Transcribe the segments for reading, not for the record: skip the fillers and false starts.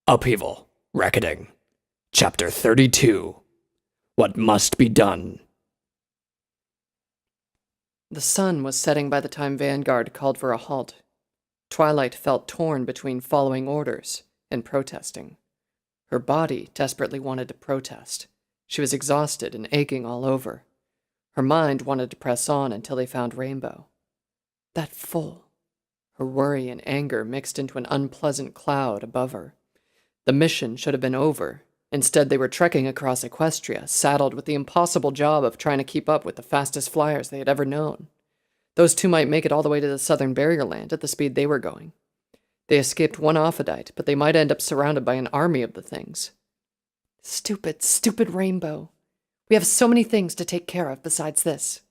Upheaval, Reckoning, Chapter 32. What Must Be Done. The sun was setting by the time Vanguard called for a halt. Twilight felt torn between following orders and protesting. Her body desperately wanted to protest. She was exhausted and aching all over. Her mind wanted to press on until they found Rainbow. That fool. Her worry and anger mixed into an unpleasant cloud above her. The mission should have been over. Instead, they were trekking across Equestria, saddled with the impossible job of trying to keep up with the fastest flyers they had ever known. Those two might make it all the way to the southern barrier land at the speed they were going. They escaped one Offidite, but they might end up surrounded by an army of the things. Stupid, stupid Rainbow. We have so many things to take care of besides this.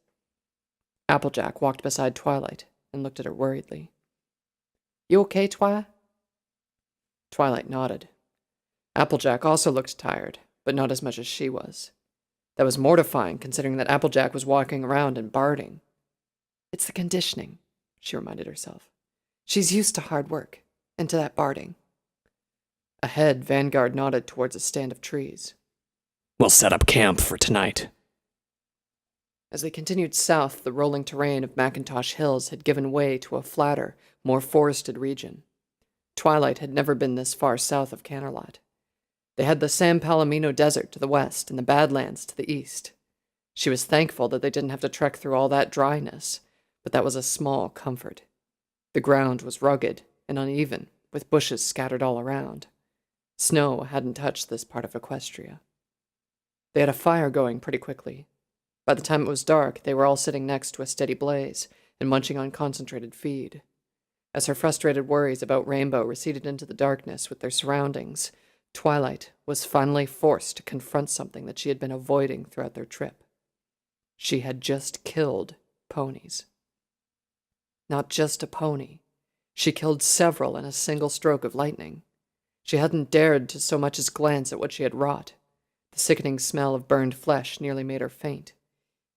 Applejack walked beside Twilight and looked at her worriedly. You okay, Twi? Twilight nodded. Applejack also looked tired, but not as much as she was. That was mortifying, considering that Applejack was walking around and barding. It's the conditioning, she reminded herself. She's used to hard work, and to that barding. Ahead, Vanguard nodded towards a stand of trees. We'll set up camp for tonight. As they continued south, the rolling terrain of Macintosh Hills had given way to a flatter, more forested region. Twilight had never been this far south of Canterlot. They had the San Palomino Desert to the west and the Badlands to the east. She was thankful that they didn't have to trek through all that dryness, but that was a small comfort. The ground was rugged and uneven, with bushes scattered all around. Snow hadn't touched this part of Equestria. They had a fire going pretty quickly. By the time it was dark, they were all sitting next to a steady blaze and munching on concentrated feed. As her frustrated worries about Rainbow receded into the darkness with their surroundings, Twilight was finally forced to confront something that she had been avoiding throughout their trip. She had just killed ponies. Not just a pony. She killed several in a single stroke of lightning. She hadn't dared to so much as glance at what she had wrought. The sickening smell of burned flesh nearly made her faint.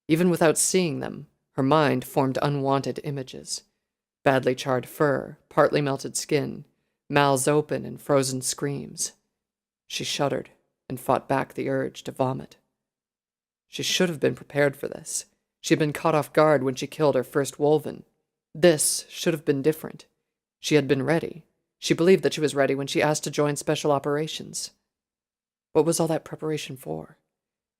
Even without seeing them, her mind formed unwanted images. Badly charred fur, partly melted skin, mouths open and frozen screams. She shuddered and fought back the urge to vomit. She should have been prepared for this. She had been caught off guard when she killed her first Wolven. This should have been different. She had been ready. She believed that she was ready when she asked to join Special Operations. What was all that preparation for?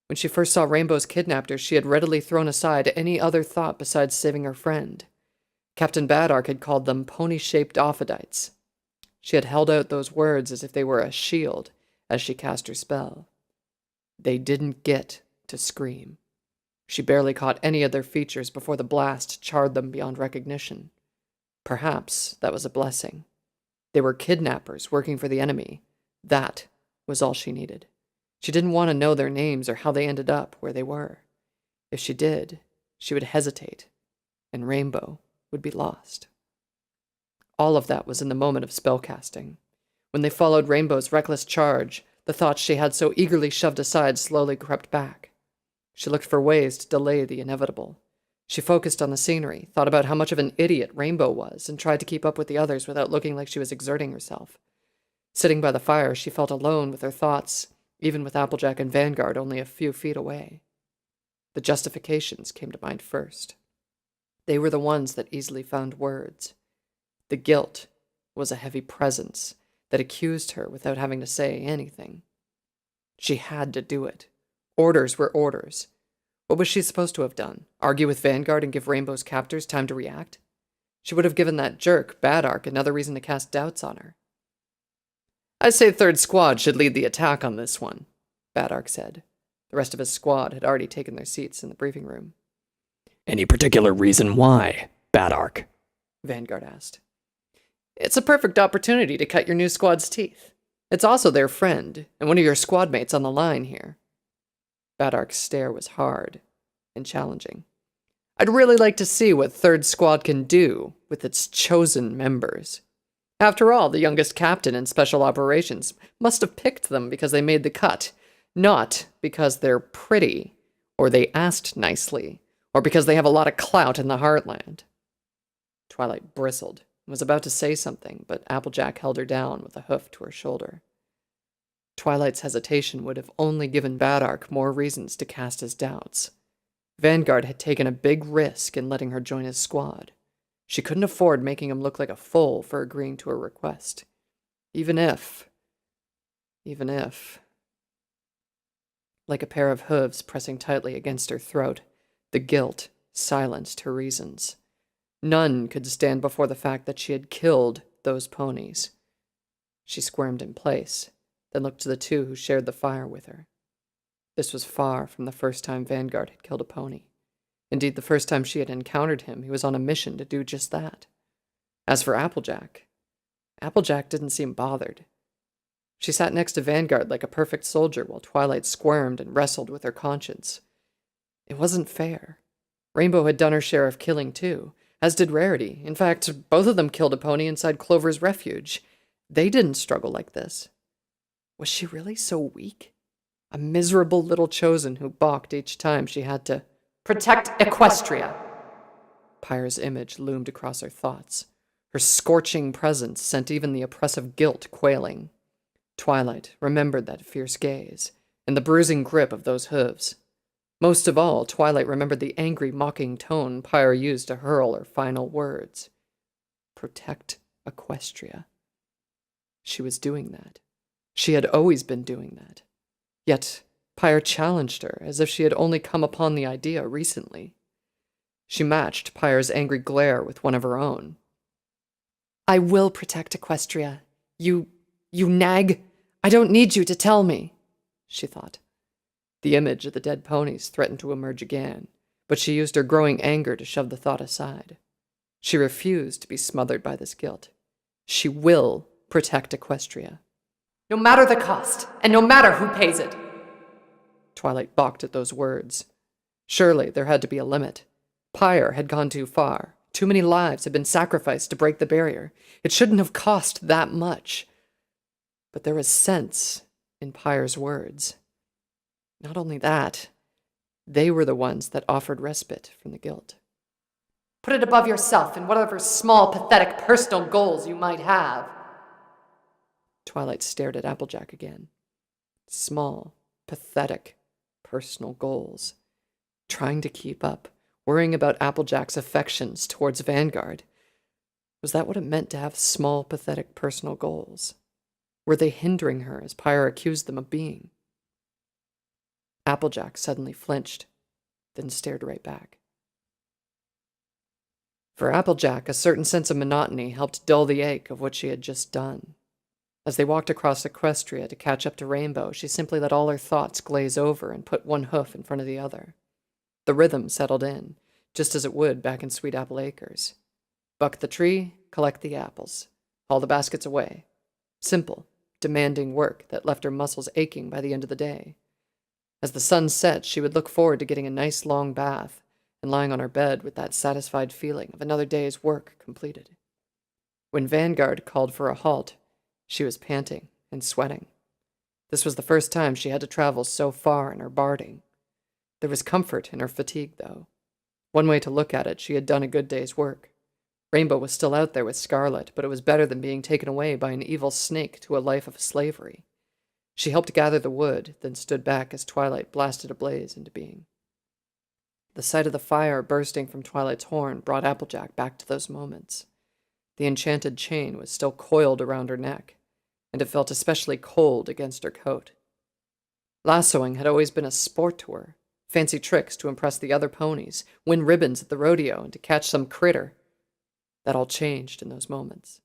When she first saw Rainbow's kidnappers, she had readily thrown aside any other thought besides saving her friend. Captain Badark had called them pony-shaped Offidites. She had held out those words as if they were a shield as she cast her spell. They didn't get to scream. She barely caught any of their features before the blast charred them beyond recognition. Perhaps that was a blessing. They were kidnappers working for the enemy. That was all she needed. She didn't want to know their names or how they ended up where they were. If she did, she would hesitate, and Rainbow would be lost. All of that was in the moment of spellcasting. When they followed Rainbow's reckless charge, the thoughts she had so eagerly shoved aside slowly crept back. She looked for ways to delay the inevitable. She focused on the scenery, thought about how much of an idiot Rainbow was, and tried to keep up with the others without looking like she was exerting herself. Sitting by the fire, she felt alone with her thoughts, even with Applejack and Vanguard only a few feet away. The justifications came to mind first. They were the ones that easily found words. The guilt was a heavy presence that accused her without having to say anything. She had to do it. Orders were orders. What was she supposed to have done? Argue with Vanguard and give Rainbow's captors time to react? She would have given that jerk, Badark, another reason to cast doubts on her. "I say 3rd Squad should lead the attack on this one," Badark said. The rest of his squad had already taken their seats in the briefing room. Any particular reason why, Badark? Vanguard asked. "It's a perfect opportunity to cut your new squad's teeth. It's also their friend, and one of your squad mates on the line here." Badark's stare was hard and challenging. "I'd really like to see what 3rd Squad can do with its chosen members. After all, the youngest captain in Special Operations must have picked them because they made the cut, not because they're pretty, or they asked nicely, or because they have a lot of clout in the Heartland." Twilight bristled and was about to say something, but Applejack held her down with a hoof to her shoulder. Twilight's hesitation would have only given Badark more reasons to cast his doubts. Vanguard had taken a big risk in letting her join his squad. She couldn't afford making him look like a fool for agreeing to her request. Even if... Like a pair of hooves pressing tightly against her throat, the guilt silenced her reasons. None could stand before the fact that she had killed those ponies. She squirmed in place, then looked to the two who shared the fire with her. This was far from the first time Vanguard had killed a pony. Indeed, the first time she had encountered him, he was on a mission to do just that. As for Applejack didn't seem bothered. She sat next to Vanguard like a perfect soldier while Twilight squirmed and wrestled with her conscience. It wasn't fair. Rainbow had done her share of killing too, as did Rarity. In fact, both of them killed a pony inside Clover's refuge. They didn't struggle like this. Was she really so weak? A miserable little chosen who balked each time she had to protect Equestria. Pyre's image loomed across her thoughts. Her scorching presence sent even the oppressive guilt quailing. Twilight remembered that fierce gaze and the bruising grip of those hooves. Most of all, Twilight remembered the angry, mocking tone Pyre used to hurl her final words. Protect Equestria. She was doing that. She had always been doing that. Yet, Pyre challenged her as if she had only come upon the idea recently. She matched Pyre's angry glare with one of her own. I will protect Equestria. You nag. I don't need you to tell me, she thought. The image of the dead ponies threatened to emerge again, but she used her growing anger to shove the thought aside. She refused to be smothered by this guilt. She will protect Equestria. No matter the cost, and no matter who pays it. Twilight balked at those words. Surely there had to be a limit. Pyre had gone too far. Too many lives had been sacrificed to break the barrier. It shouldn't have cost that much. But there was sense in Pyre's words. Not only that, they were the ones that offered respite from the guilt. Put it above yourself and whatever small, pathetic personal goals you might have. Twilight stared at Applejack again. Small, pathetic, personal goals. Trying to keep up, worrying about Applejack's affections towards Vanguard. Was that what it meant to have small, pathetic, personal goals? Were they hindering her as Pyre accused them of being? Applejack suddenly flinched, then stared right back. For Applejack, a certain sense of monotony helped dull the ache of what she had just done. As they walked across Equestria to catch up to Rainbow, she simply let all her thoughts glaze over and put one hoof in front of the other. The rhythm settled in, just as it would back in Sweet Apple Acres. Buck the tree, collect the apples. Haul the baskets away. Simple, demanding work that left her muscles aching by the end of the day. As the sun set, she would look forward to getting a nice long bath and lying on her bed with that satisfied feeling of another day's work completed. When Vanguard called for a halt, she was panting and sweating. This was the first time she had to travel so far in her barding. There was comfort in her fatigue, though. One way to look at it, she had done a good day's work. Rainbow was still out there with Scarlet, but it was better than being taken away by an evil snake to a life of slavery. She helped gather the wood, then stood back as Twilight blasted a blaze into being. The sight of the fire bursting from Twilight's horn brought Applejack back to those moments. The enchanted chain was still coiled around her neck, and it felt especially cold against her coat. Lassoing had always been a sport to her, fancy tricks to impress the other ponies, win ribbons at the rodeo, and to catch some critter. That all changed in those moments.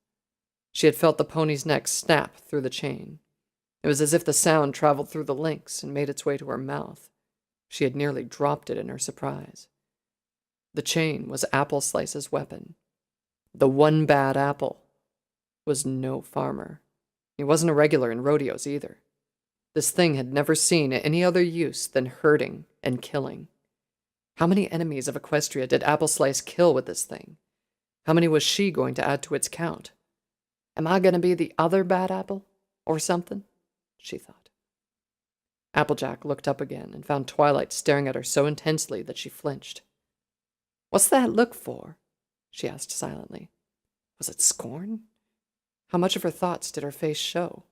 She had felt the pony's neck snap through the chain. It was as if the sound traveled through the links and made its way to her mouth. She had nearly dropped it in her surprise. The chain was Apple Slice's weapon. The one bad apple was no farmer. He wasn't a regular in rodeos either. This thing had never seen any other use than herding and killing. How many enemies of Equestria did Apple Slice kill with this thing? How many was she going to add to its count? Am I going to be the other bad apple? Or something? She thought. Applejack looked up again and found Twilight staring at her so intensely that she flinched. What's that look for? She asked silently. Was it scorn? How much of her thoughts did her face show?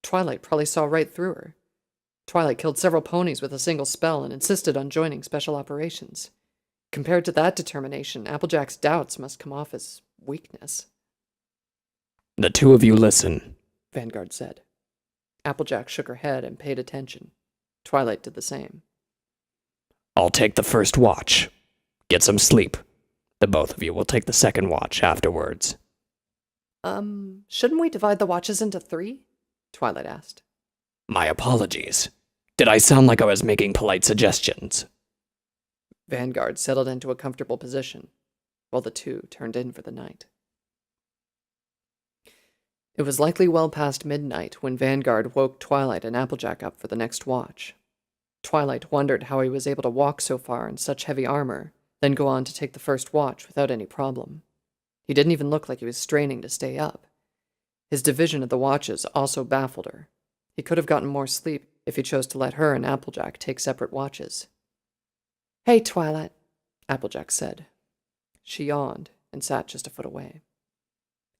Twilight probably saw right through her. Twilight killed several ponies with a single spell and insisted on joining special operations. Compared to that determination, Applejack's doubts must come off as weakness. The two of you listen. Vanguard said. Applejack shook her head and paid attention. Twilight did the same. I'll take the first watch. Get some sleep. The both of you will take the second watch afterwards. Shouldn't we divide the watches into 3? Twilight asked. My apologies. Did I sound like I was making polite suggestions? Vanguard settled into a comfortable position, while the two turned in for the night. It was likely well past midnight when Vanguard woke Twilight and Applejack up for the next watch. Twilight wondered how he was able to walk so far in such heavy armor, then go on to take the first watch without any problem. He didn't even look like he was straining to stay up. His division of the watches also baffled her. He could have gotten more sleep if he chose to let her and Applejack take separate watches. "Hey, Twilight," Applejack said. She yawned and sat just a foot away.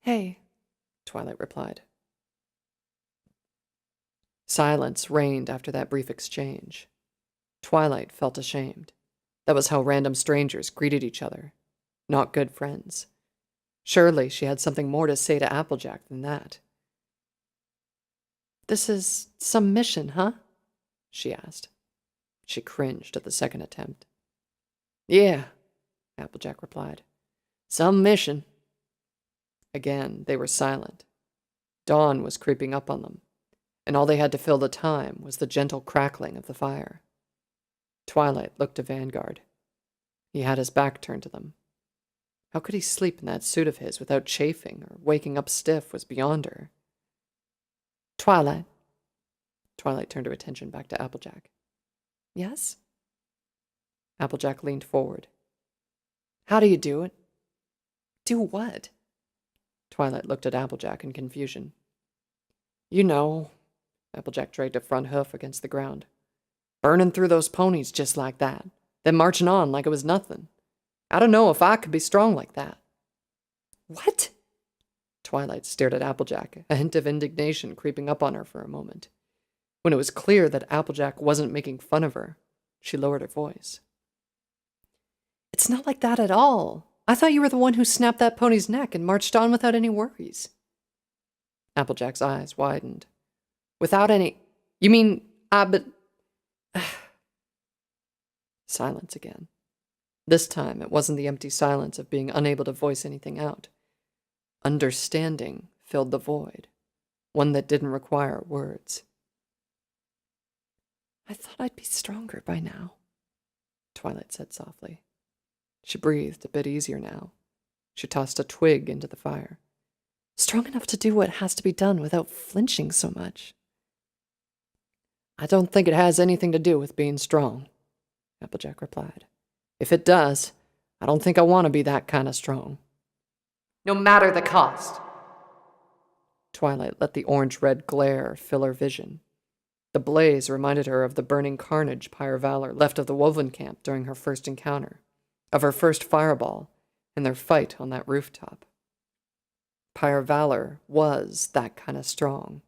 "Hey," Twilight replied. Silence reigned after that brief exchange. Twilight felt ashamed. That was how random strangers greeted each other. Not good friends. Surely she had something more to say to Applejack than that. "This is some mission, huh?" she asked. She cringed at the second attempt. "Yeah," Applejack replied. "Some mission." Again, they were silent. Dawn was creeping up on them, and all they had to fill the time was the gentle crackling of the fire. Twilight looked to Vanguard. He had his back turned to them. How could he sleep in that suit of his without chafing or waking up stiff was beyond her. "Twilight." Twilight turned her attention back to Applejack. "Yes?" Applejack leaned forward. "How do you do it?" "Do what?" Twilight looked at Applejack in confusion. "You know," Applejack dragged a front hoof against the ground. "Burning through those ponies just like that, then marching on like it was nothing. I don't know if I could be strong like that." "What?" Twilight stared at Applejack, a hint of indignation creeping up on her for a moment. When it was clear that Applejack wasn't making fun of her, she lowered her voice. "It's not like that at all. I thought you were the one who snapped that pony's neck and marched on without any worries." Applejack's eyes widened. "Without any... You mean, but..." Silence again. This time, it wasn't the empty silence of being unable to voice anything out. Understanding filled the void, one that didn't require words. "I thought I'd be stronger by now," Twilight said softly. She breathed a bit easier now. She tossed a twig into the fire. "Strong enough to do what has to be done without flinching so much." "I don't think it has anything to do with being strong," Applejack replied. "If it does, I don't think I want to be that kind of strong." "No matter the cost." Twilight let the orange-red glare fill her vision. The blaze reminded her of the burning carnage Pyre Valor left of the Woven Camp during her first encounter, of her first fireball, and their fight on that rooftop. Pyre Valor was that kind of strong.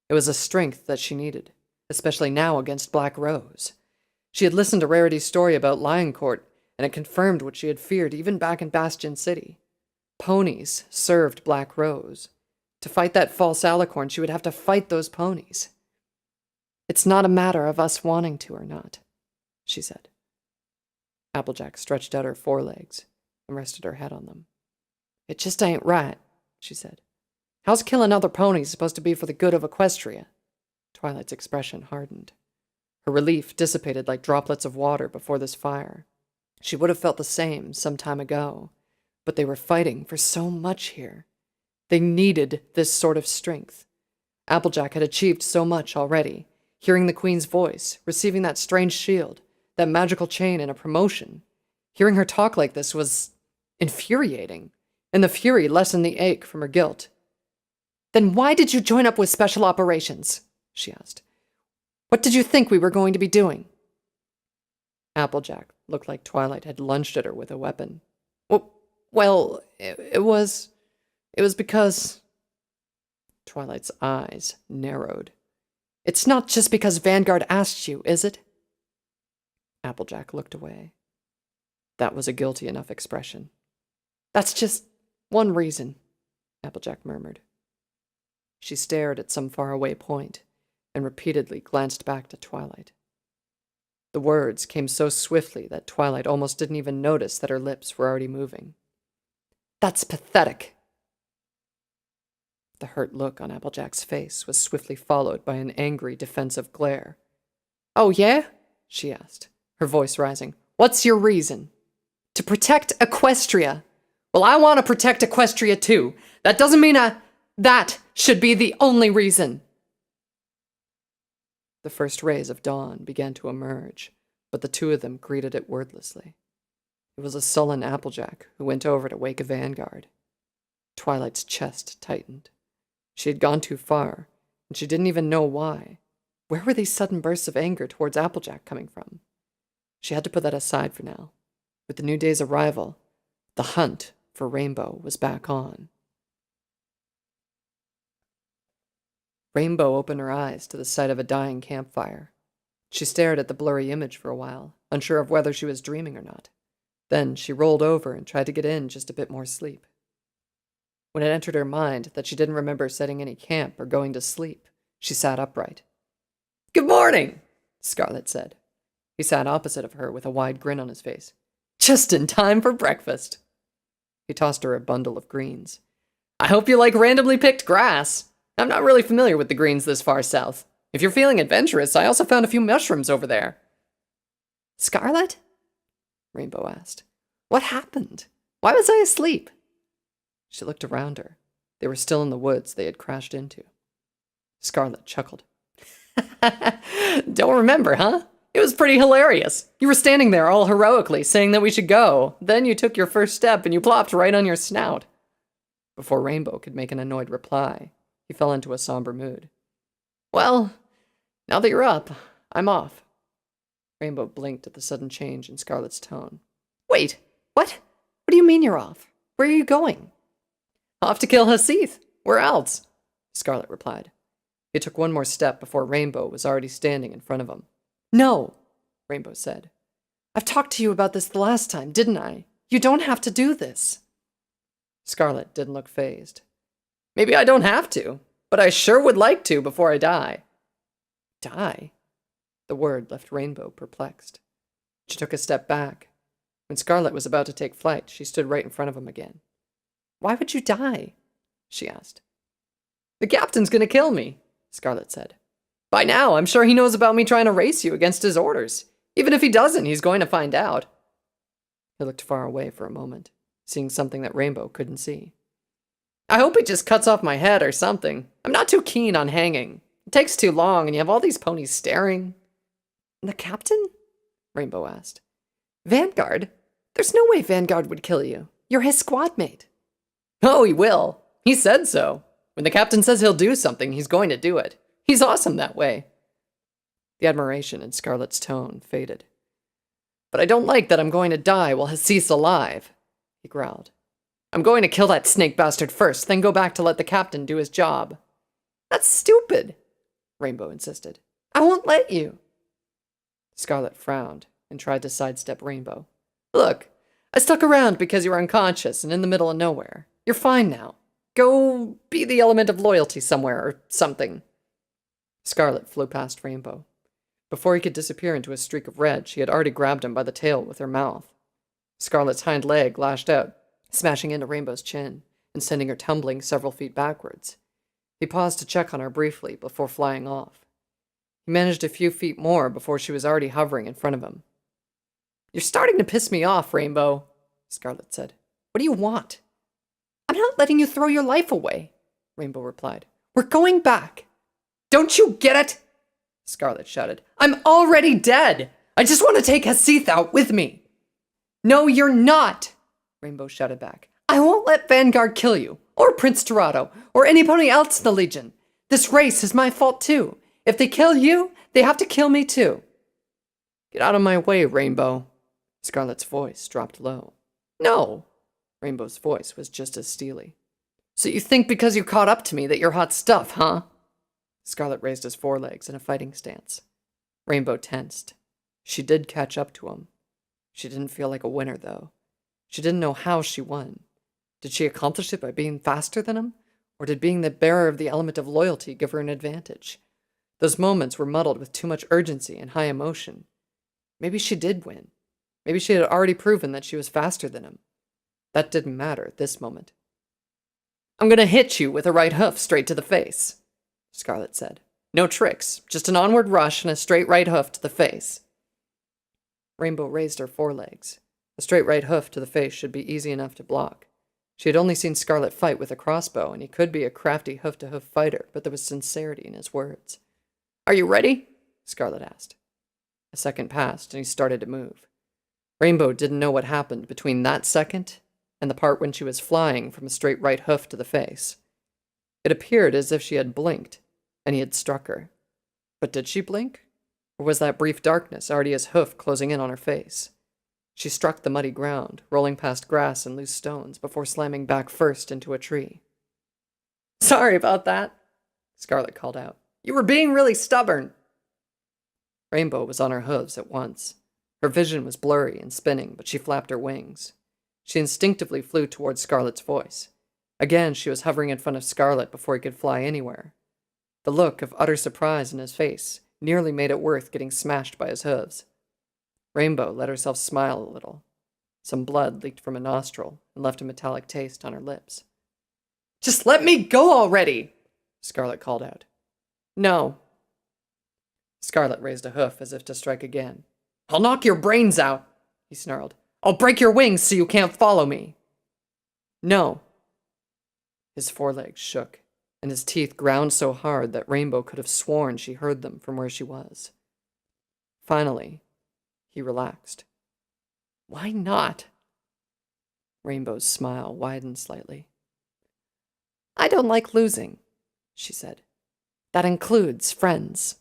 It was a strength that she needed, especially now against Black Rose. She had listened to Rarity's story about Lion Court, and it confirmed what she had feared even back in Bastion City. Ponies served Black Rose. To fight that false alicorn, she would have to fight those ponies. "It's not a matter of us wanting to or not," she said. Applejack stretched out her forelegs and rested her head on them. "It just ain't right," she said. "How's killing other ponies supposed to be for the good of Equestria?" Twilight's expression hardened. Her relief dissipated like droplets of water before this fire. She would have felt the same some time ago, but they were fighting for so much here. They needed this sort of strength. Applejack had achieved so much already, hearing the Queen's voice, receiving that strange shield, that magical chain, and a promotion. Hearing her talk like this was infuriating, and the fury lessened the ache from her guilt. "Then why did you join up with Special Operations?" she asked. "What did you think we were going to be doing?" Applejack looked like Twilight had lunged at her with a weapon. Well, it was because..." Twilight's eyes narrowed. It's not just because Vanguard asked you, is it? Applejack looked away. That was a guilty enough expression. That's just one reason, Applejack murmured. She stared at some faraway point and repeatedly glanced back to Twilight. The words came so swiftly that Twilight almost didn't even notice that her lips were already moving. That's pathetic. The hurt look on Applejack's face was swiftly followed by an angry, defensive glare. Oh, yeah? She asked, her voice rising. What's your reason? To protect Equestria. Well, I want to protect Equestria too. That doesn't mean that should be the only reason. The first rays of dawn began to emerge, but the two of them greeted it wordlessly. It was a sullen Applejack who went over to wake a vanguard. Twilight's chest tightened. She had gone too far, and she didn't even know why. Where were these sudden bursts of anger towards Applejack coming from? She had to put that aside for now. With the new day's arrival, the hunt for Rainbow was back on. Rainbow opened her eyes to the sight of a dying campfire. She stared at the blurry image for a while, unsure of whether she was dreaming or not. Then she rolled over and tried to get in just a bit more sleep. When it entered her mind that she didn't remember setting any camp or going to sleep, she sat upright. Good morning, Scarlet said. He sat opposite of her with a wide grin on his face. Just in time for breakfast. He tossed her a bundle of greens. I hope you like randomly picked grass. I'm not really familiar with the greens this far south. If you're feeling adventurous, I also found a few mushrooms over there. Scarlet? Rainbow asked. What happened? Why was I asleep? She looked around her. They were still in the woods they had crashed into. Scarlet chuckled. Don't remember, huh? It was pretty hilarious. You were standing there all heroically saying that we should go. Then you took your first step and you plopped right on your snout. Before Rainbow could make an annoyed reply, he fell into a somber mood. Well, now that you're up, I'm off. Rainbow blinked at the sudden change in Scarlet's tone. Wait, what? What do you mean you're off? Where are you going? Off to kill Hasith. Where else? Scarlet replied. He took one more step before Rainbow was already standing in front of him. No, Rainbow said. I've talked to you about this the last time, didn't I? You don't have to do this. Scarlet didn't look fazed. Maybe I don't have to, but I sure would like to before I die. Die? The word left Rainbow perplexed. She took a step back. When Scarlet was about to take flight, she stood right in front of him again. Why would you die? She asked. The captain's gonna kill me, Scarlet said. By now, I'm sure he knows about me trying to race you against his orders. Even if he doesn't, he's going to find out. He looked far away for a moment, seeing something that Rainbow couldn't see. I hope he just cuts off my head or something. I'm not too keen on hanging. It takes too long, and you have all these ponies staring. The captain? Rainbow asked. Vanguard? There's no way Vanguard would kill you. You're his squad mate. Oh, he will. He said so. When the captain says he'll do something, he's going to do it. He's awesome that way. The admiration in Scarlet's tone faded. But I don't like that I'm going to die while Hasith's alive, he growled. I'm going to kill that snake bastard first, then go back to let the captain do his job. That's stupid, Rainbow insisted. I won't let you. Scarlet frowned and tried to sidestep Rainbow. Look, I stuck around because you were unconscious and in the middle of nowhere. You're fine now. Go be the element of loyalty somewhere or something. Scarlet flew past Rainbow. Before he could disappear into a streak of red, she had already grabbed him by the tail with her mouth. Scarlet's hind leg lashed out, smashing into Rainbow's chin and sending her tumbling several feet backwards. He paused to check on her briefly before flying off. He managed a few feet more before she was already hovering in front of him. You're starting to piss me off, Rainbow, Scarlet said. What do you want? I'm not letting you throw your life away, Rainbow replied. We're going back. Don't you get it? Scarlet shouted. I'm already dead. I just want to take Hasith out with me. No, you're not, Rainbow shouted back. I won't let Vanguard kill you, or Prince Dorado, or anybody else in the Legion. This race is my fault too. If they kill you, they have to kill me too. Get out of my way, Rainbow. Scarlet's voice dropped low. No. Rainbow's voice was just as steely. So you think because you caught up to me that you're hot stuff, huh? Scarlet raised his forelegs in a fighting stance. Rainbow tensed. She did catch up to him. She didn't feel like a winner, though. She didn't know how she won. Did she accomplish it by being faster than him? Or did being the bearer of the element of loyalty give her an advantage? Those moments were muddled with too much urgency and high emotion. Maybe she did win. Maybe she had already proven that she was faster than him. That didn't matter at this moment. I'm gonna hit you with a right hoof straight to the face, Scarlet said. No tricks, just an onward rush and a straight right hoof to the face. Rainbow raised her forelegs. A straight right hoof to the face should be easy enough to block. She had only seen Scarlet fight with a crossbow, and he could be a crafty hoof-to-hoof fighter, but there was sincerity in his words. Are you ready? Scarlet asked. A second passed, and he started to move. Rainbow didn't know what happened between that second and the part when she was flying from a straight right hoof to the face. It appeared as if she had blinked, and he had struck her. But did she blink? Or was that brief darkness already his hoof closing in on her face? She struck the muddy ground, rolling past grass and loose stones before slamming back first into a tree. Sorry about that, Scarlet called out. You were being really stubborn. Rainbow was on her hooves at once. Her vision was blurry and spinning, but she flapped her wings. She instinctively flew towards Scarlet's voice. Again, she was hovering in front of Scarlet before he could fly anywhere. The look of utter surprise in his face nearly made it worth getting smashed by his hooves. Rainbow let herself smile a little. Some blood leaked from a nostril and left a metallic taste on her lips. Just let me go already, Scarlet called out. No. Scarlet raised a hoof as if to strike again. I'll knock your brains out, he snarled. I'll break your wings so you can't follow me. No. His forelegs shook, and his teeth ground so hard that Rainbow could have sworn she heard them from where she was. Finally, he relaxed. Why not? Rainbow's smile widened slightly. I don't like losing, she said. That includes friends.